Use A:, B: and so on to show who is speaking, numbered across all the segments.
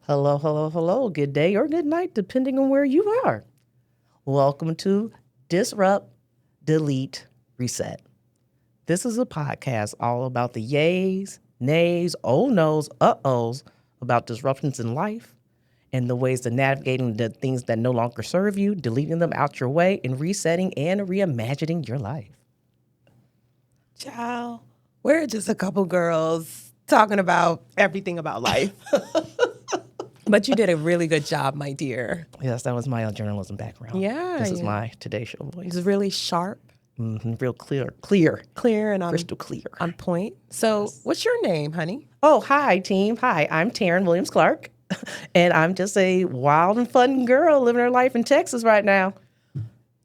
A: Hello, hello, hello. Good day or good night, depending on where you are. Welcome to Disrupt, Delete, Reset. This is a podcast all about the yays, nays, oh no's, uh-ohs about disruptions in life and the ways of navigating the things that no longer serve you, deleting them out your way, and resetting and reimagining your life.
B: Ciao. We're just a couple girls talking about everything about life. But you did a really good job, my dear.
A: Yes, that was my journalism background.
B: Yeah.
A: This is my Today Show voice.
B: It's really sharp,
A: Real clear,
B: clear, and
A: crystal clear.
B: on point. So, what's your name, honey?
A: Oh, hi, team. Hi, I'm Taryn Williams Clark, and I'm just a wild and fun girl living her life in Texas right now.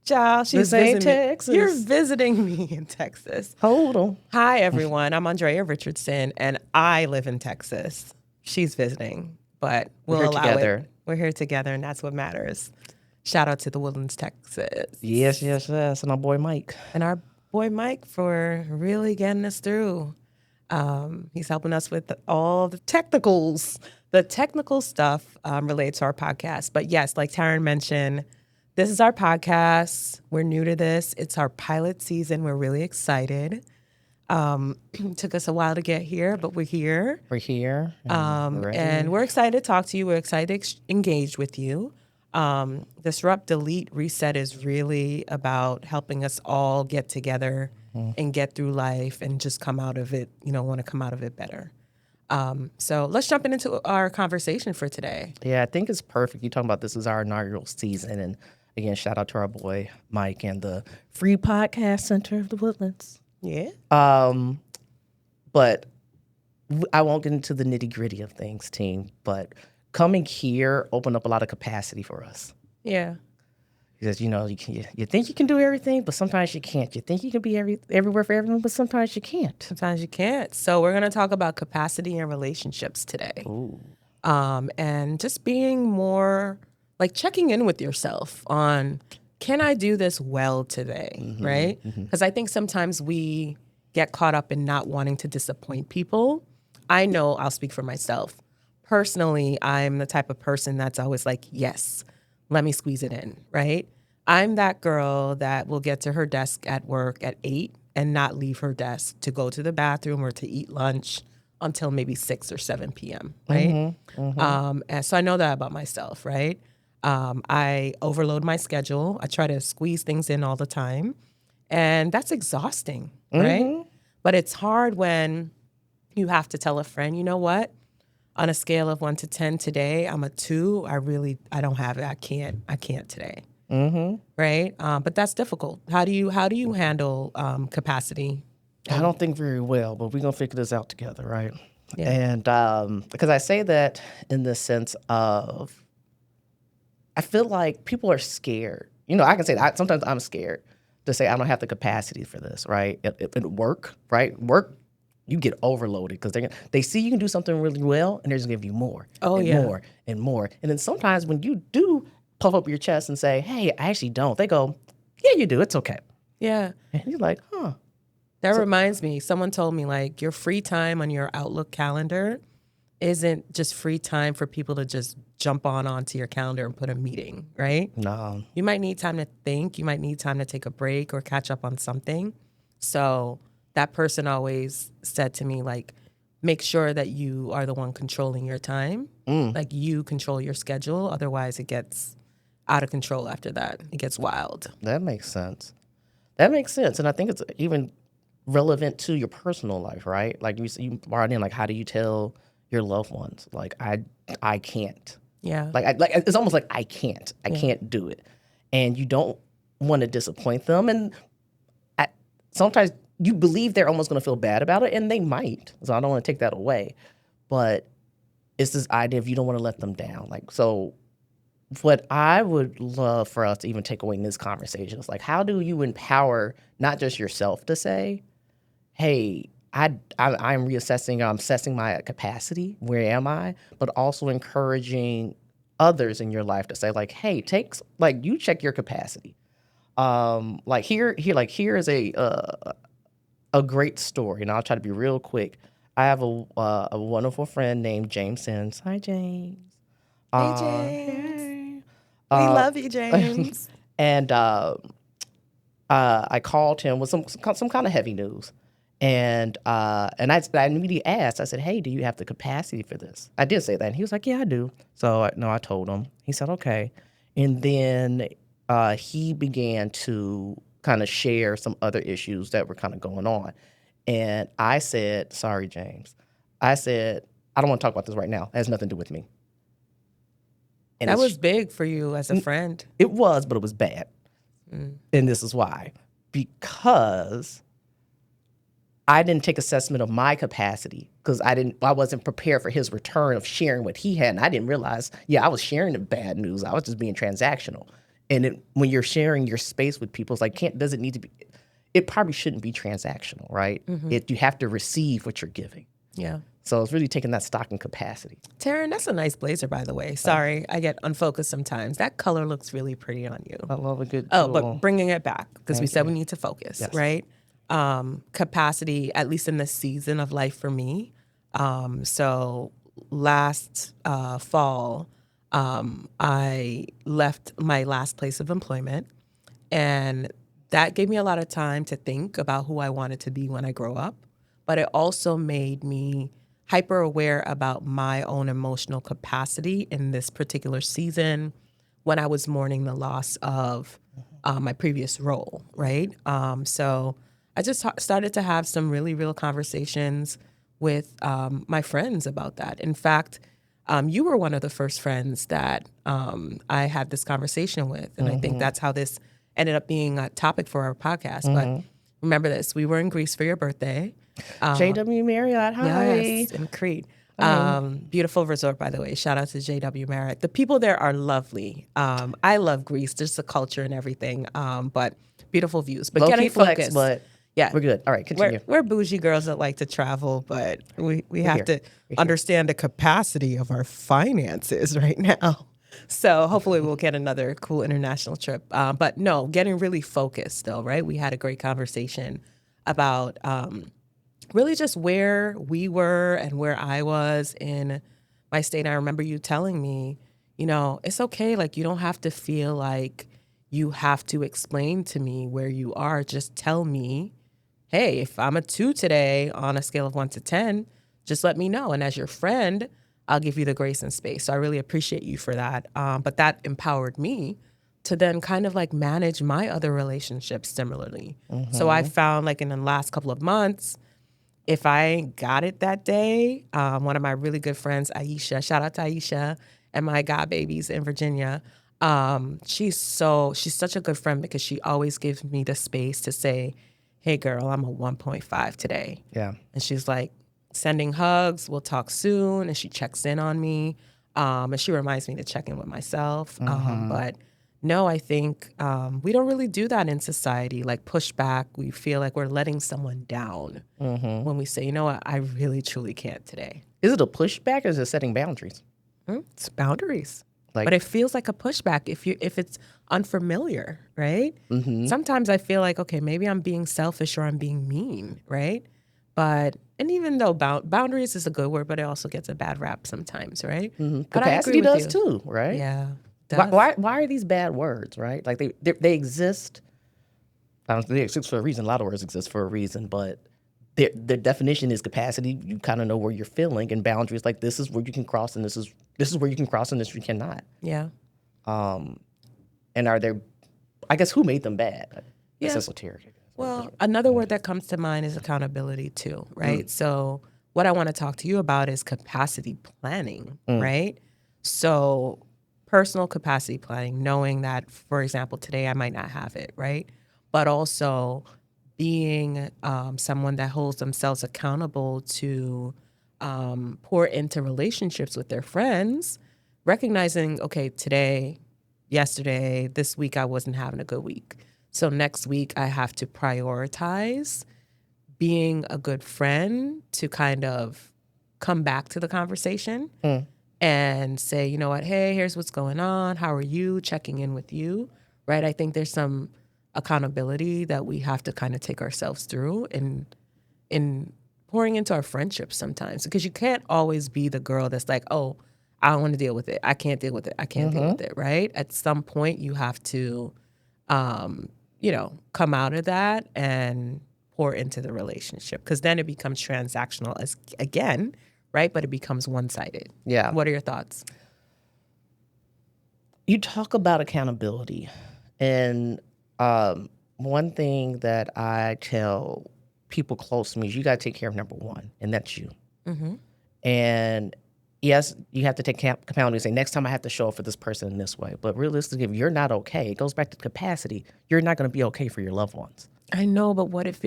B: Ciao. She's
A: This ain't
B: visiting me.
A: Texas.
B: You're visiting me in Texas.
A: Hold on.
B: Hi, everyone. I'm Andrea Richardson, and I live in Texas. She's visiting, but we'll
A: We're here
B: allow
A: together.
B: it. We're here together, and that's what matters. Shout out to the Woodlands, Texas.
A: Yes, and my boy Mike.
B: And our boy Mike for really getting us through. He's helping us with all the technicals. The technical stuff related to our podcast. But yes, like Taryn mentioned, this is our podcast. We're new to this. It's our pilot season. We're really excited. Took us a while to get here, but we're here.
A: We're here.
B: And we're excited to talk to you. We're excited to engage with you. Disrupt, Delete, Reset is really about helping us all get together and get through life and just come out of it, want to come out of it better. So let's jump into our conversation for today.
A: Yeah, I think it's perfect. You talking about this is our inaugural season. And again, shout out to our boy Mike and the Free Podcast Center of the Woodlands.
B: Yeah.
A: But I won't get into the nitty gritty of things, team. But coming here opened up a lot of capacity for us.
B: Yeah.
A: Because you think you can do everything, but sometimes you can't. You think you can be everywhere for everyone, but sometimes you can't.
B: Sometimes you can't. So we're going to talk about capacity and relationships today.
A: Ooh.
B: And just being more like checking in with yourself on, can I do this well today? Right? Because I think sometimes we get caught up in not wanting to disappoint people. I know I'll speak for myself. Personally, I'm the type of person that's always like, yes, let me squeeze it in, right? I'm that girl that will get to her desk at work at 8 and not leave her desk to go to the bathroom or to eat lunch until maybe 6 or 7 p.m., right? And so I know that about myself, right? I overload my schedule. I try to squeeze things in all the time. And that's exhausting, right? But it's hard when you have to tell a friend, you know what? On a scale of 1 to 10 today, I'm a 2. I don't have it. I can't today. Right? But that's difficult. How do you handle capacity?
A: I don't think very well, but we're going to figure this out together, right?
B: Yeah.
A: And because I say that in the sense of, I feel like people are scared. I can say that sometimes I'm scared to say I don't have the capacity for this, right? At work, right? Work, you get overloaded because they see you can do something really well and they're just gonna give you more more and more. And then sometimes when you do puff up your chest and say, hey, I actually don't, they go, yeah, you do. It's okay.
B: Yeah.
A: And you're like, huh.
B: That reminds me, someone told me like your free time on your Outlook calendar isn't just free time for people to just jump onto your calendar and put a meeting, right?
A: No.
B: You might need time to think. You might need time to take a break or catch up on something. So that person always said to me, like, make sure that you are the one controlling your time. Like you control your schedule. Otherwise, it gets out of control after that. It gets wild.
A: That makes sense. And I think it's even relevant to your personal life, right? Like you brought in, like, how do you tell your loved ones, like, I can't.
B: Yeah.
A: Like it's almost like I can't do it, and you don't want to disappoint them, and sometimes you believe they're almost going to feel bad about it, and they might. So I don't want to take that away, but it's this idea of you don't want to let them down. Like, so what I would love for us to even take away in this conversation is like, how do you empower not just yourself to say, hey, I'm reassessing, I'm assessing my capacity, where am I? But also encouraging others in your life to say, like, hey, you check your capacity. Here is a great story, and I'll try to be real quick. I have a wonderful friend named James Sims. Hi, James.
B: Hey, James.
A: Hey.
B: We love you, James.
A: And I called him with some kind of heavy news. And I immediately asked, I said, hey, do you have the capacity for this? I did say that. And he was like, yeah, I do. So I told him. He said, okay. And then he began to kind of share some other issues that were kind of going on. And I said, sorry, James. I said, I don't want to talk about this right now. It has nothing to do with me. And
B: That was big for you as a friend.
A: It was, but it was bad. And this is why. Because I didn't take assessment of my capacity because I wasn't prepared for his return of sharing what he had. And I didn't realize, I was sharing the bad news. I was just being transactional. And when you're sharing your space with people, it's like, does it need to be, it probably shouldn't be transactional, right? You have to receive what you're giving.
B: Yeah.
A: So it's really taking that stock in capacity.
B: Taryn, that's a nice blazer, by the way. Sorry, I get unfocused sometimes. That color looks really pretty on you.
A: I love a good
B: but bringing it back, because we said we need to focus,
A: Yes.
B: right? Capacity, at least in this season of life for me. So last fall, I left my last place of employment, and that gave me a lot of time to think about who I wanted to be when I grow up. But it also made me hyper aware about my own emotional capacity in this particular season when I was mourning the loss of my previous role, right? So I just started to have some really real conversations with my friends about that. In fact, you were one of the first friends that I had this conversation with. And I think that's how this ended up being a topic for our podcast. But remember this, we were in Greece for your birthday.
A: JW Marriott, hi.
B: Yes, in Crete. Beautiful resort, by the way. Shout out to JW Marriott. The people there are lovely. I love Greece. There's the culture and everything, but beautiful views. But getting focused.
A: But
B: yeah,
A: we're good. All right, continue.
B: We're bougie girls that like to travel, but we have to understand the capacity of our finances right now. So hopefully we'll get another cool international trip. But no, getting really focused though, right? We had a great conversation about really just where we were and where I was in my state. I remember you telling me, it's okay. Like, you don't have to feel like you have to explain to me where you are. Just tell me, hey, if I'm a 2 today on a scale of 1 to 10, just let me know. And as your friend, I'll give you the grace and space. So I really appreciate you for that. But that empowered me to then kind of like manage my other relationships similarly. So I found like in the last couple of months, if I got it that day, one of my really good friends, Aisha, shout out to Aisha and my god babies in Virginia. She's such a good friend because she always gives me the space to say, hey girl, I'm a 1.5 today.
A: Yeah.
B: And she's like sending hugs, we'll talk soon. And she checks in on me. And she reminds me to check in with myself. But no, I think we don't really do that in society. Like pushback, we feel like we're letting someone down when we say, you know what, I really truly can't today.
A: Is it a pushback or is it setting boundaries?
B: It's boundaries.
A: Like,
B: but it feels like a pushback if it's unfamiliar, right? Sometimes I feel like, okay, maybe I'm being selfish or I'm being mean, right? And even though boundaries is a good word, but it also gets a bad rap sometimes, right? But
A: capacity does too, right?
B: Yeah.
A: Why are these bad words, right? Like they exist. They exist for a reason. A lot of words exist for a reason, but their definition is capacity. You kind of know where you're feeling, and boundaries like this is where you can cross, and this is where you can cross, and this you cannot.
B: Yeah.
A: And are there? I guess who made them bad? It's esoteric. I guess.
B: Well, another word that comes to mind is accountability too, right? So what I want to talk to you about is capacity planning, right? So personal capacity planning, knowing that, for example, today I might not have it, right? But also being someone that holds themselves accountable to pour into relationships with their friends, recognizing, okay, today, yesterday, this week, I wasn't having a good week. So next week, I have to prioritize being a good friend to kind of come back to the conversation and say, you know what, hey, here's what's going on. How are you? Checking in with you, right? I think there's some accountability that we have to kind of take ourselves through in pouring into our friendships sometimes, because you can't always be the girl that's like, oh, I don't want to deal with it. I can't deal with it. I can't deal with it, right? At some point, you have to, come out of that and pour into the relationship, because then it becomes transactional again, right? But it becomes one-sided.
A: Yeah.
B: What are your thoughts?
A: You talk about accountability, and one thing that I tell people close to me is you got to take care of number one, and that's you. And yes, you have to take accountability and say, next time I have to show up for this person in this way. But realistically, if you're not okay, it goes back to capacity. You're not going to be okay for your loved ones.
B: I know, but what if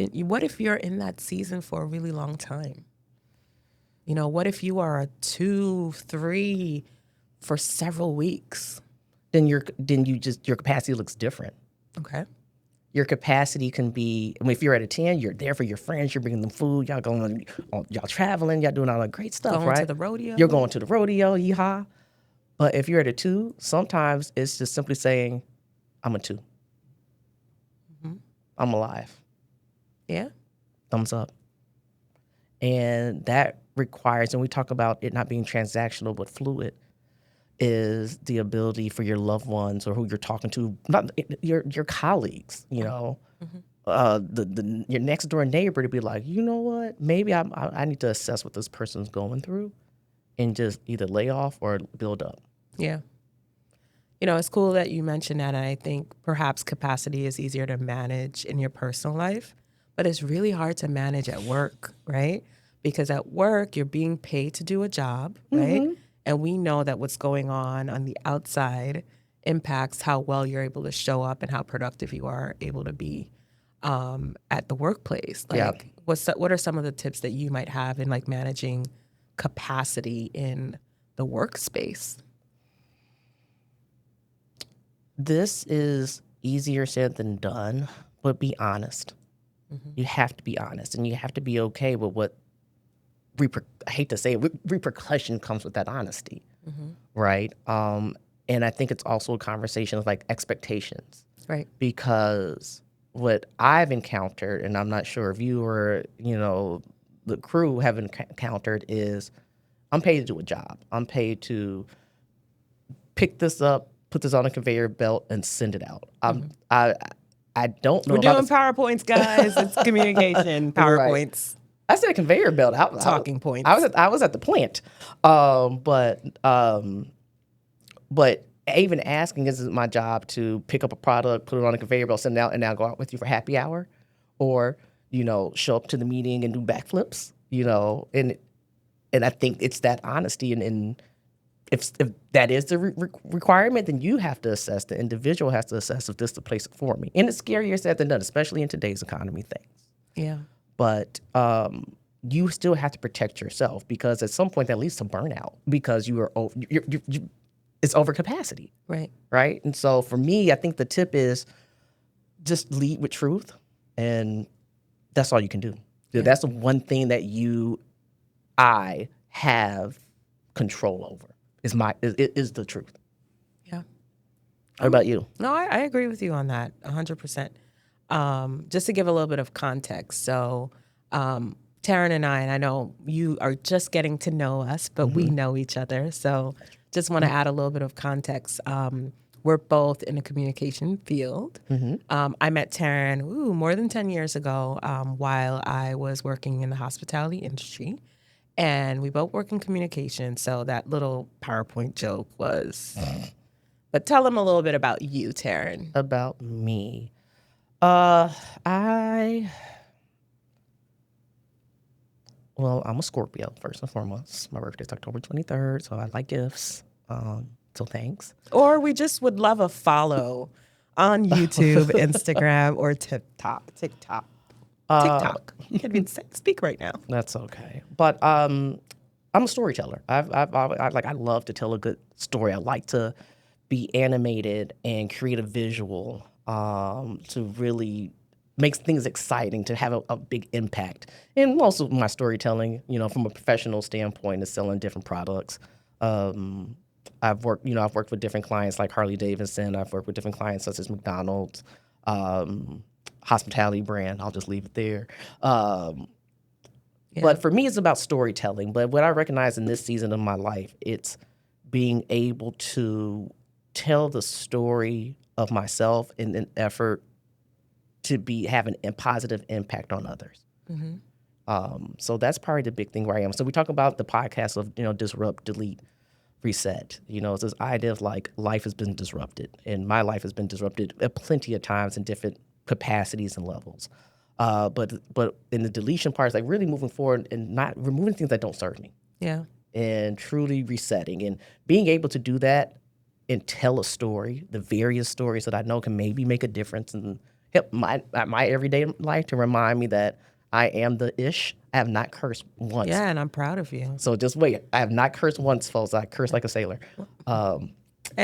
B: you're in that season for a really long time? What if you are a 2, 3 for several weeks?
A: Then your capacity looks different.
B: Okay.
A: Your capacity can be, if you're at a 10, you're there for your friends, you're bringing them food, y'all traveling, y'all doing all that great stuff,
B: Going
A: right?
B: to the rodeo.
A: You're going to the rodeo, yeehaw. But if you're at a 2, sometimes it's just simply saying, I'm a 2. I'm alive.
B: Yeah.
A: Thumbs up. And that requires, and we talk about it not being transactional but fluid, is the ability for your loved ones or who you're talking to, not your colleagues, your next door neighbor, to be like, you know what, maybe I need to assess what this person's going through and just either lay off or build up.
B: Yeah. It's cool that you mentioned that. And I think perhaps capacity is easier to manage in your personal life, but it's really hard to manage at work, right? Because at work, you're being paid to do a job, right? And we know that what's going on the outside impacts how well you're able to show up and how productive you are able to be at the workplace. What are some of the tips that you might have in managing capacity in the workspace?
A: This is easier said than done, but be honest. You have to be honest, and you have to be okay with what I hate to say it, repercussion comes with that honesty, right? And I think it's also a conversation of expectations,
B: right?
A: Because what I've encountered, and I'm not sure if you or the crew have encountered, is I'm paid to do a job. I'm paid to pick this up, put this on a conveyor belt, and send it out. I don't know.
B: We're doing PowerPoints, guys. It's communication. PowerPoints.
A: Right. I said conveyor belt.
B: Talking points.
A: I was at the plant, but even asking, is it my job to pick up a product, put it on a conveyor belt, send it out, and now go out with you for happy hour, or show up to the meeting and do backflips, and I think it's that honesty, and if that is the requirement, then you have to assess. The individual has to assess if this is the place for me, and it's scarier said than done, especially in today's economy things.
B: Yeah.
A: But you still have to protect yourself, because at some point that leads to burnout, because it's over capacity. Right. And so for me, I think the tip is just lead with truth, and that's all you can do. Yeah. That's the one thing that I have control over is the truth.
B: Yeah.
A: What about you?
B: No, I agree with you on that 100%. Just to give a little bit of context. So, Taryn and I know you are just getting to know us, but we know each other. So just want to add a little bit of context. We're both in the communication field. I met Taryn more than 10 years ago while I was working in the hospitality industry. And we both work in communication. So that little PowerPoint joke was... But tell them a little bit about you, Taryn.
A: About me. I'm a Scorpio, first and foremost. My birthday's October 23rd, so I like gifts. So thanks.
B: Or we just would love a follow on YouTube, Instagram, or TikTok. TikTok. You can't even speak right now.
A: That's okay. But I'm a storyteller. I love to tell a good story. I like to be animated and create a visual to really make things exciting, to have a big impact. And also my storytelling, from a professional standpoint, is selling different products. I've worked with different clients like Harley Davidson. I've worked with different clients such as McDonald's, hospitality brand. I'll just leave it there. But for me, it's about storytelling. But what I recognize in this season of my life, it's being able to tell the story of myself in an effort to be having a positive impact on others. So that's probably the big thing where I am. So we talk about the podcast of, disrupt, delete, reset. It's this idea of like life has been disrupted, and my life has been disrupted plenty of times in different capacities and levels. But in the deletion part, it's like really moving forward and not removing things that don't serve me.
B: Yeah.
A: And truly resetting and being able to do that and tell a story, the various stories that I know can maybe make a difference and help my everyday life, to remind me that I am the ish. I have not cursed once.
B: Yeah, and I'm proud of you.
A: So just wait. I have not cursed once, folks. I curse like a sailor.
B: And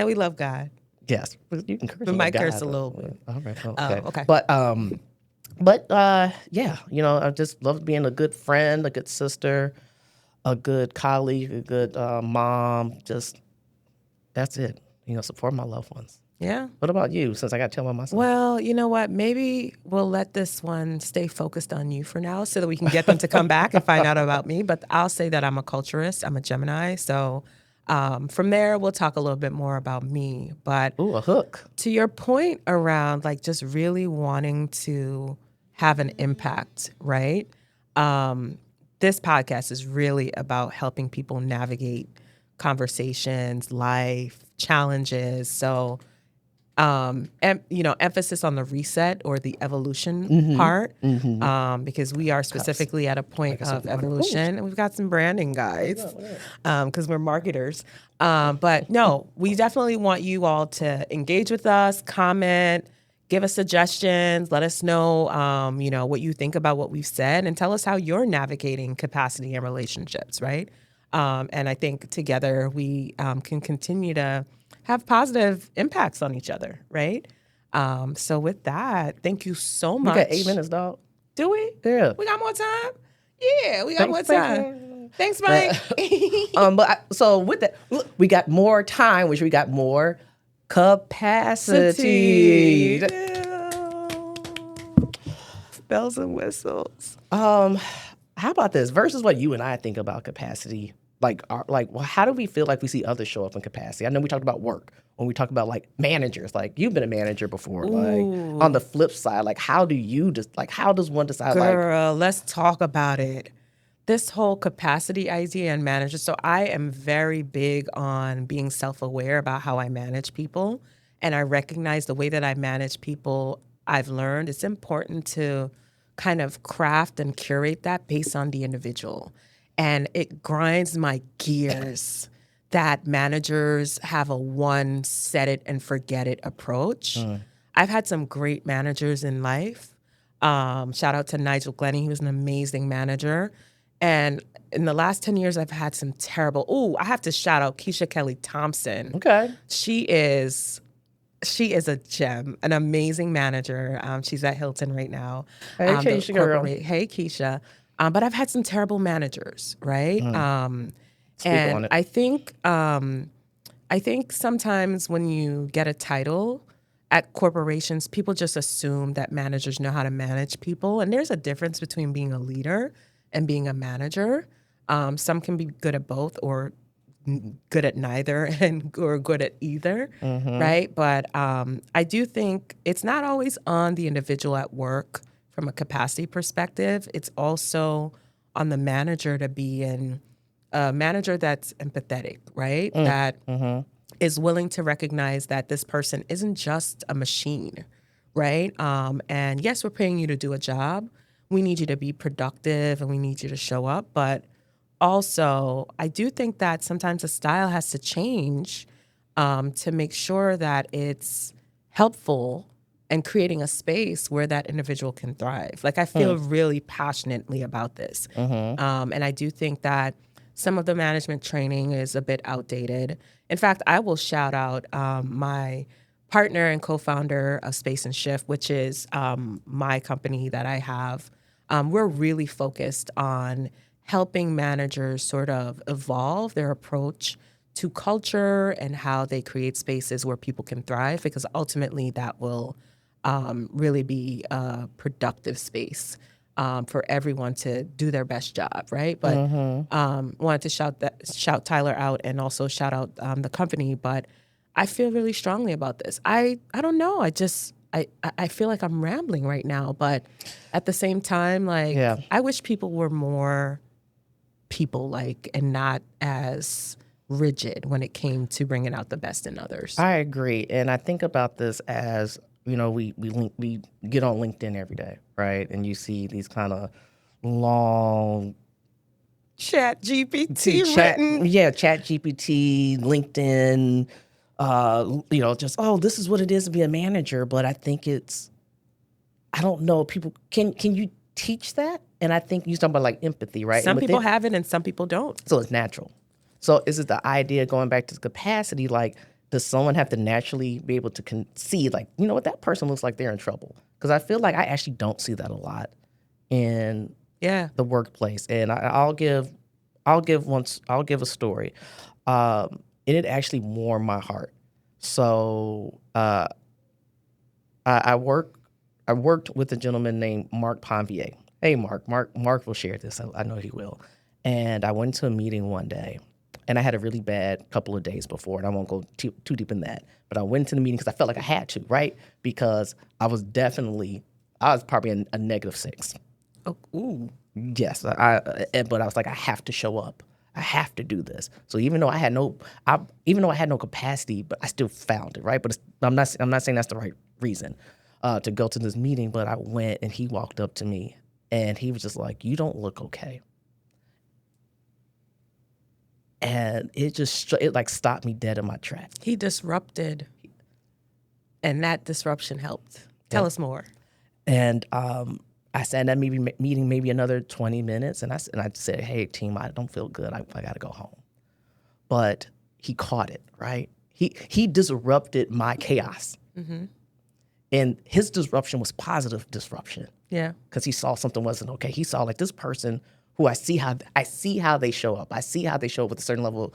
B: we love God.
A: Yes, you can curse.
B: We might curse a
A: though.
B: little bit.
A: All right.
B: Okay.
A: But yeah, I just love being a good friend, a good sister, a good colleague, a good mom. Just that's it. Support my loved ones.
B: Yeah.
A: What about you? Since I got to tell myself.
B: Well, you know what? Maybe we'll let this one stay focused on you for now so that we can get them to come back and find out about me. But I'll say that I'm a culturist. I'm a Gemini. So from there, we'll talk a little bit more about me. But
A: Ooh, a hook.
B: To your point around like just really wanting to have an impact, right? This podcast is really about helping people navigate conversations, life, challenges. So emphasis on the reset or the evolution part, because we are specifically at a point of evolution, and we've got some branding guys, because we're marketers. But no, we definitely want you all to engage with us, comment, give us suggestions, let us know, what you think about what we've said, and tell us how you're navigating capacity and relationships, right? And I think together we can continue to have positive impacts on each other, right? So with that, thank you so much.
A: We got 8 minutes, dog.
B: Do we?
A: Yeah.
B: We got more time? Yeah, we got more time. Thanks, Mike.
A: So with that, look, we got more time, which we got more capacity.
B: Bells and whistles.
A: How about this versus what you and I think about capacity? How do we feel like we see others show up in capacity? I know we talked about work when we talk about like managers. Like you've been a manager before.
B: Ooh.
A: Like on the flip side, like how does one decide?
B: Girl, let's talk about it. This whole capacity idea and manager. So I am very big on being self-aware about how I manage people, and I recognize the way that I manage people. I've learned it's important to kind of craft and curate that based on the individual. And it grinds my gears that managers have a one set it and forget it approach. I've had some great managers in life. Shout out to Nigel Glennie. He was an amazing manager. And in the last 10 years, I've had some terrible, I have to shout out Keisha Kelly Thompson.
A: Okay.
B: She is a gem, an amazing manager. She's at Hilton right now.
A: Hey, Keisha, girl.
B: Hey, Keisha. But I've had some terrible managers, right?
A: Speak on it.
B: I think sometimes when you get a title at corporations, people just assume that managers know how to manage people, and there's a difference between being a leader and being a manager. Some can be good at both, or good at neither, or good at either, right? But I do think it's not always on the individual at work. From a capacity perspective, it's also on the manager to be a manager that's empathetic, right? That is willing to recognize that this person isn't just a machine, right? And yes, we're paying you to do a job. We need you to be productive and we need you to show up. But also, I do think that sometimes the style has to change to make sure that it's helpful and creating a space where that individual can thrive. Like I feel really passionately about this. And I do think that some of the management training is a bit outdated. In fact, I will shout out my partner and co-founder of Space and Shift, which is my company that I have. We're really focused on helping managers sort of evolve their approach to culture and how they create spaces where people can thrive, because ultimately that will really be a productive space for everyone to do their best job, right? But wanted to shout Tyler out and also shout out the company. But I feel really strongly about this. I don't know. I feel like I'm rambling right now, but at the same time, like I wish people were more people-like and not as rigid when it came to bringing out the best in others.
A: I agree, and I think about this as we get on LinkedIn every day, right? And you see these kind of long
B: Chat GPT
A: chat
B: written.
A: GPT, LinkedIn, just this is what it is to be a manager. But I think I don't know, people can you teach that? And I think you talking about like empathy, right?
B: Some people have it and some people don't.
A: So it's natural. So is it the idea going back to the capacity, like does someone have to naturally be able to see, like, you know what, that person looks like they're in trouble? Because I feel like I actually don't see that a lot in the workplace. And I'll give a story. And it actually warmed my heart. So I worked with a gentleman named Mark Ponvier. Hey, Mark will share this. I know he will. And I went to a meeting one day, and I had a really bad couple of days before, and I won't go too deep in that. But I went to the meeting because I felt like I had to, right? Because I was probably a -6.
B: Oh, ooh.
A: Yes, but I was like, I have to show up. I have to do this. So even though I had no capacity, but I still found it, right? But I'm not saying that's the right reason to go to this meeting. But I went, and he walked up to me, and he was just like, "You don't look okay." And it like stopped me dead in my tracks.
B: He disrupted, and that disruption helped. Tell us more.
A: And I sat in that meeting maybe another 20 minutes, and I said, "Hey, team, I don't feel good. I got to go home." But he caught it, right? He disrupted my chaos. Mm-hmm. And his disruption was positive disruption.
B: Yeah.
A: Because he saw something wasn't okay. He saw, like, this person who I see how they show up. I see how they show up with a certain level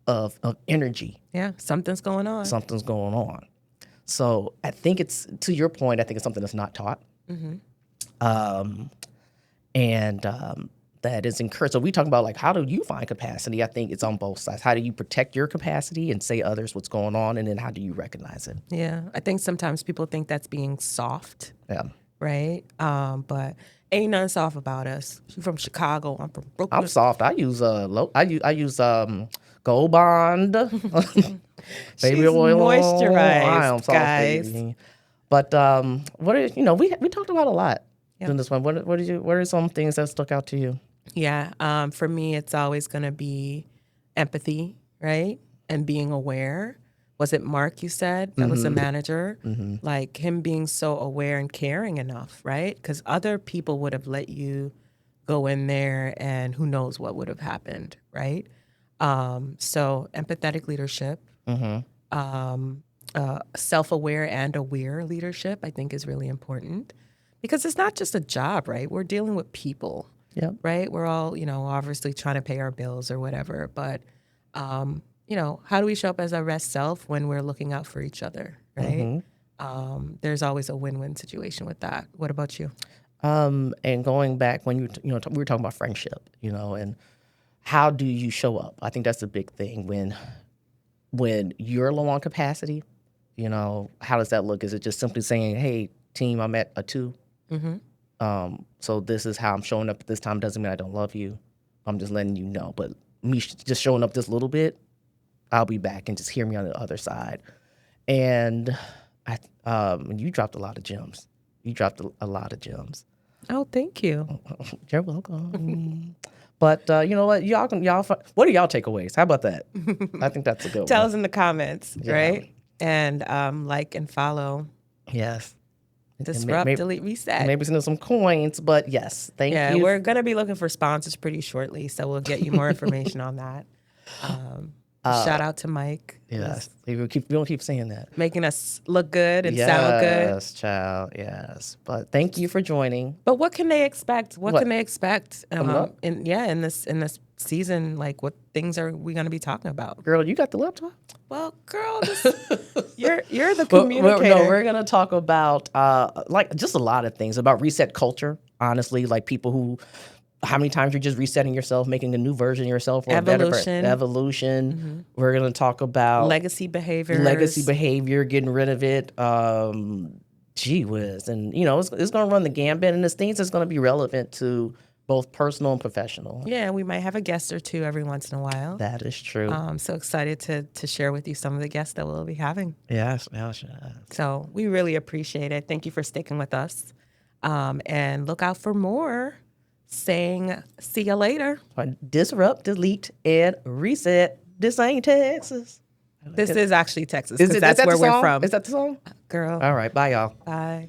A: of energy.
B: Yeah, something's going on.
A: Something's going on. So I think it's, to your point, I think it's something that's not taught. Mm-hmm. That is encouraged. So we talk about, like, how do you find capacity? I think it's on both sides. How do you protect your capacity and say others what's going on, and then how do you recognize it?
B: Yeah, I think sometimes people think that's being soft.
A: Yeah.
B: Right? But ain't nothing soft about us. She's from Chicago. I'm from Brooklyn.
A: I'm soft. I use Gold Bond, baby oil,
B: moisturized,
A: I am soft,
B: guys.
A: baby. But we talked about a lot in this one. What are some things that stuck out to you?
B: Yeah, for me, it's always going to be empathy, right? And being aware. Was it Mark you said that was a manager? Mm-hmm. Like him being so aware and caring enough, right? Because other people would have let you go in there and who knows what would have happened, right? So empathetic leadership, self-aware and aware leadership, I think is really important. Because it's not just a job, right? We're dealing with people, right? We're all, obviously trying to pay our bills or whatever. But, how do we show up as our best self when we're looking out for each other, right? Mm-hmm. There's always a win-win situation with that. What about you?
A: And going back when we were talking about friendship, and how do you show up? I think that's a big thing when you're low on capacity. How does that look? Is it just simply saying, "Hey, team, I'm at a 2. Mm-hmm. So this is how I'm showing up at this time. Doesn't mean I don't love you. I'm just letting you know. But me just showing up this little bit, I'll be back, and just hear me on the other side." And you dropped a lot of gems. You dropped a lot of gems.
B: Oh, thank you.
A: You're welcome. But you know what? What are y'all takeaways? How about that? I think that's a good one.
B: Tell us in the comments, right? And like and follow.
A: Yes.
B: Disrupt, delete, reset.
A: Maybe send us some coins, but yes, thank you.
B: Yeah, we're going to be looking for sponsors pretty shortly, so we'll get you more information on that. Shout out to Mike.
A: Yes, we don't keep saying that.
B: Making us look good and sound good.
A: Yes, child, yes. But thank you for joining.
B: But what can they expect? What can they expect in this season? Like, what things are we going to be talking about?
A: Girl, you got the laptop?
B: Well, girl, you're the communicator.
A: We're going to talk about just a lot of things about reset culture. honestly, like people who, how many times you're just resetting yourself, making a new version of yourself or a better
B: Evolution.
A: evolution. We're going to talk about
B: Legacy behaviors.
A: legacy behavior, getting rid of it. Gee whiz. And, you know, it's going to run the gambit, and it's things that's going to be relevant to both personal and professional.
B: Yeah, we might have a guest or two every once in a while.
A: That is true.
B: I'm so excited to share with you some of the guests that we'll be having.
A: Yes.
B: So we really appreciate it. Thank you for sticking with us. And look out for more saying, see you later.
A: Disrupt, delete, and reset. This ain't Texas.
B: This is actually Texas,
A: Is
B: because
A: it?
B: that's
A: Is that
B: where
A: the
B: we're
A: song?
B: from.
A: Is that the song?
B: Girl.
A: All right. Bye, y'all.
B: Bye.